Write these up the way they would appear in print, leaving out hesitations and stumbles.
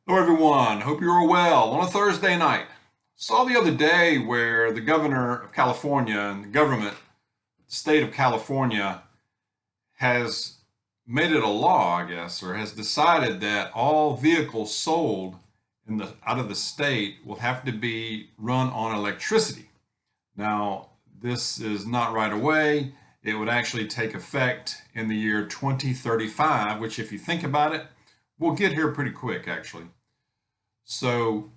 Hello, everyone. Hope you're well on a Thursday night. Saw the other day where the governor of California and the government, the state of California, has made it a law, I guess, or has decided that all vehicles sold out of the state will have to be run on electricity. Now, this is not right away. It would actually take effect in the year 2035, which, if you think about it, we'll get here pretty quick, actually. So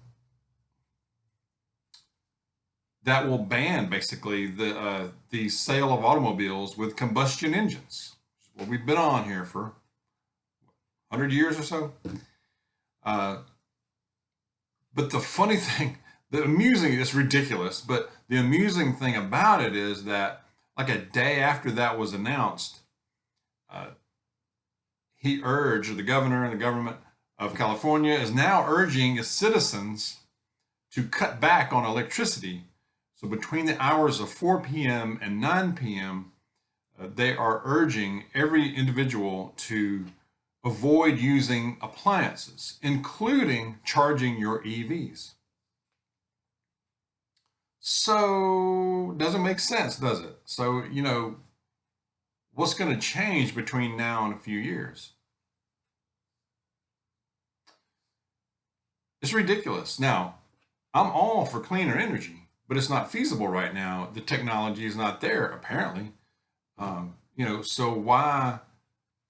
that will ban basically the sale of automobiles with combustion engines. What we've been on here for 100 years or so. Uh, but the funny thing, it's ridiculous, but the amusing thing about it is that like a day after that was announced, uh, he urged, or the governor and the government of California is now urging its citizens to cut back on electricity. So between the hours of 4 p.m. and 9 p.m., they are urging every individual to avoid using appliances, including charging your EVs. So, doesn't make sense, does it? So, what's going to change between now and a few years? It's ridiculous. Now, I'm all for cleaner energy, but it's not feasible right now. The technology is not there, apparently. So why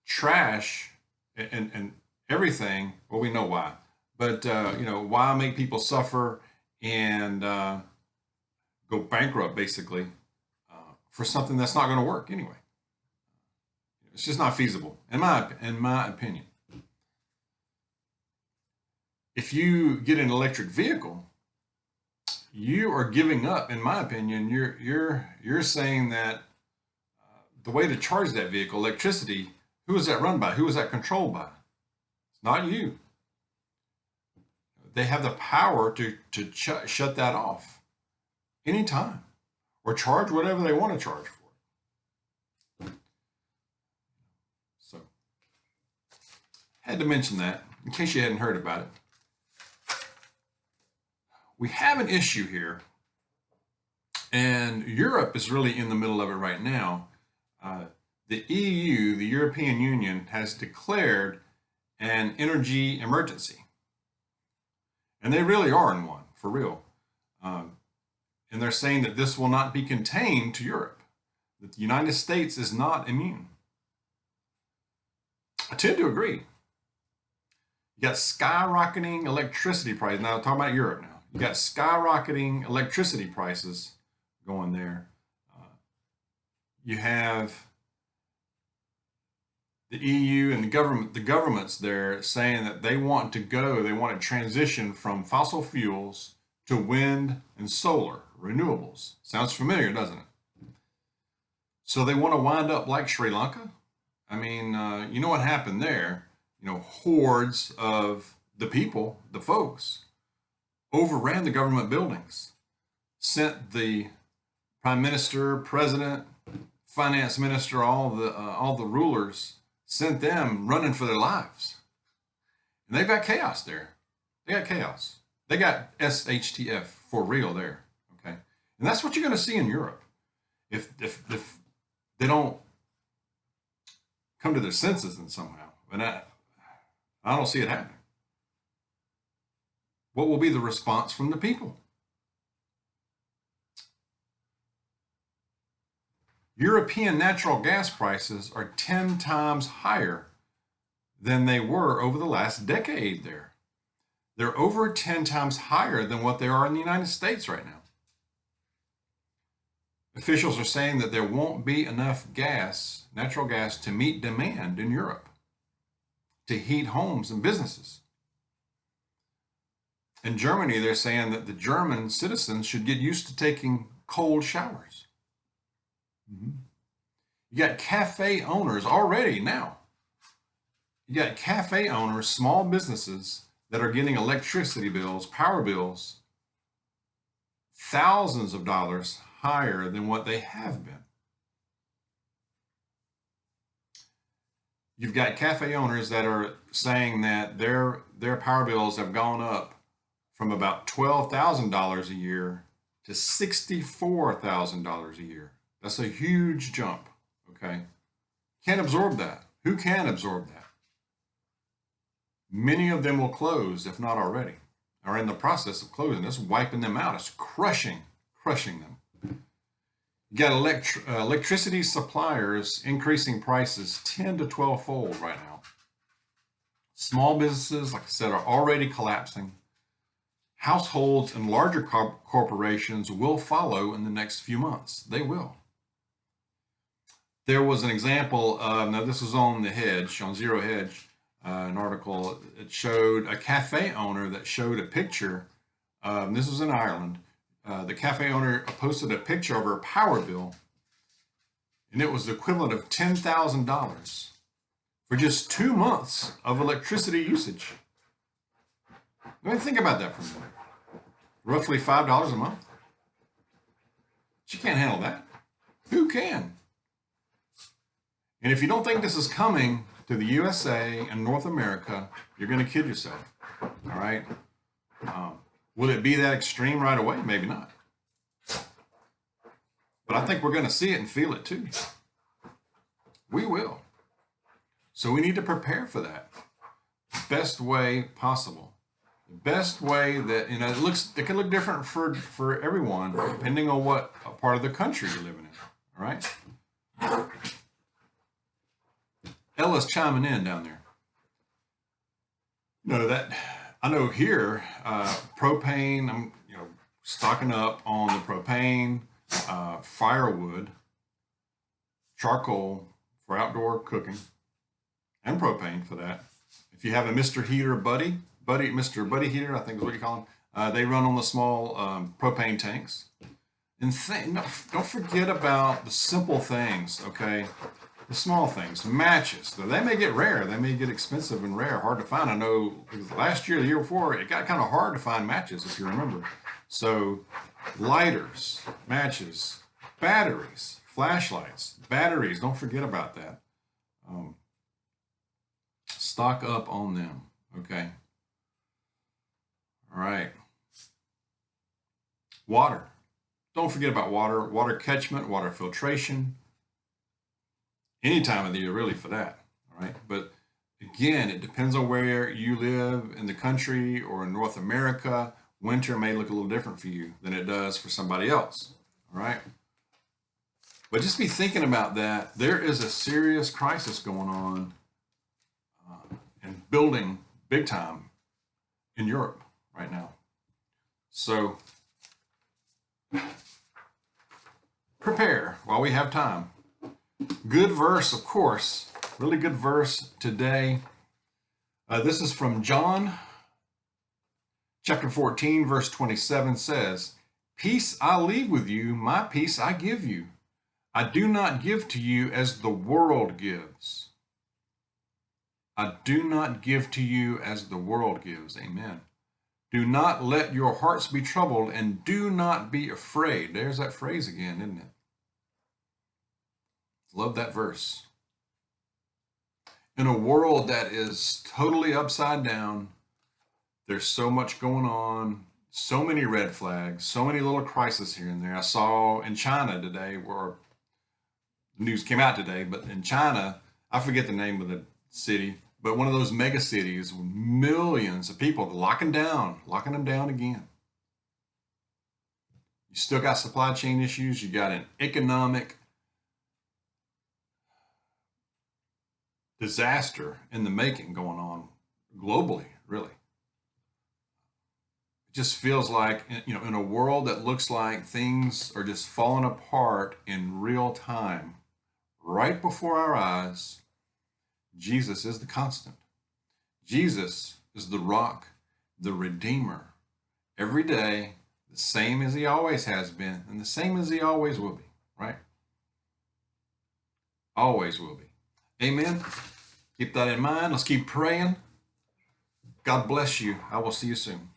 trash and everything? Well, we know why, but why make people suffer and go bankrupt basically for something that's not going to work anyway? It's just not feasible, in my opinion. If you get an electric vehicle, you are giving up, in my opinion. You're saying that the way to charge that vehicle, electricity, who is that run by? Who is that controlled by? It's not you. They have the power to shut that off anytime or charge whatever they want to charge for it. So, had to mention that in case you hadn't heard about it. We have an issue here, and Europe is really in the middle of it right now. The EU, the European Union, has declared an energy emergency. And they really are in one, for real. And they're saying that this will not be contained to Europe, that the United States is not immune. I tend to agree. You got skyrocketing electricity prices. Now, talking about Europe now. You got skyrocketing electricity prices going there. You have the EU and the governments there saying that they want to transition from fossil fuels to wind and solar, renewables. Sounds familiar, doesn't it? So they want to wind up like Sri Lanka. I mean, you know what happened there? Hordes of the people, the folks, overran the government buildings, sent the prime minister, president, finance minister, all the rulers, sent them running for their lives. And they've got chaos there. They got chaos. They got SHTF for real there. Okay. And that's what you're going to see in Europe. If they don't come to their senses in somehow. And I don't see it happening. What will be the response from the people? European natural gas prices are 10 times higher than they were over the last decade there. They're over 10 times higher than what they are in the United States right now. Officials are saying that there won't be enough natural gas, to meet demand in Europe, to heat homes and businesses. In Germany, they're saying that the German citizens should get used to taking cold showers. Mm-hmm. You got cafe owners already now. You got cafe owners, small businesses that are getting electricity bills, power bills, thousands of dollars higher than what they have been. You've got cafe owners that are saying that their power bills have gone up from about $12,000 a year to $64,000 a year. That's a huge jump. Okay. Can't absorb that. Who can absorb that? Many of them will close, if not already, are in the process of closing. It's wiping them out. It's crushing them. You got electricity suppliers increasing prices 10 to 12 fold right now. Small businesses, like I said, are already collapsing. Households and larger corporations will follow in the next few months. They will. There was an example, now this was on The Hedge, on Zero Hedge, an article. It showed a cafe owner that showed a picture. This was in Ireland. The cafe owner posted a picture of her power bill, and it was the equivalent of $10,000 for just 2 months of electricity usage. I mean, think about that for a minute. Roughly $5 a month. She can't handle that. Who can? And if you don't think this is coming to the USA and North America, you're going to kid yourself. All right? Will it be that extreme right away? Maybe not. But I think we're going to see it and feel it too. We will. So we need to prepare for that best way possible. The best way that, it can look different for everyone depending on what part of the country you're living in. All right? Ella's chiming in down there. I know here, propane, I'm stocking up on the propane, firewood, charcoal for outdoor cooking, and propane for that. If you have a Mr. Heater Mr. Buddy Heater, I think is what you call them, they run on the small propane tanks. And don't forget about the simple things, okay? The small things, matches. They may get rare. They may get expensive and rare, hard to find. I know last year, the year before, it got kind of hard to find matches, if you remember. So lighters, matches, batteries, flashlights, batteries. Don't forget about that. Stock up on them, okay? All right. Water. Don't forget about water. Water catchment, water filtration. Any time of the year, really, for that. All right. But again, it depends on where you live in the country or in North America. Winter may look a little different for you than it does for somebody else. All right. But just be thinking about that. There is a serious crisis going on and building big time in Europe right now. So prepare while we have time. Good verse, of course. Really good verse today. This is from John chapter 14, verse 27 says, "Peace I leave with you, my peace I give you. I do not give to you as the world gives." I do not give to you as the world gives. Amen. Do not let your hearts be troubled, and do not be afraid. There's that phrase again, isn't it? Love that verse. In a world that is totally upside down, there's so much going on, so many red flags, so many little crises here and there. I saw in China today, where the news came out today, but in China, I forget the name of the city, but one of those mega cities with millions of people locking them down again. You still got supply chain issues. You got an economic disaster in the making going on globally, really. It just feels like, in a world that looks like things are just falling apart in real time, right before our eyes, Jesus is the constant. Jesus is the rock, the Redeemer. Every day, the same as he always has been, and the same as he always will be, right? Always will be. Amen. Keep that in mind. Let's keep praying. God bless you. I will see you soon.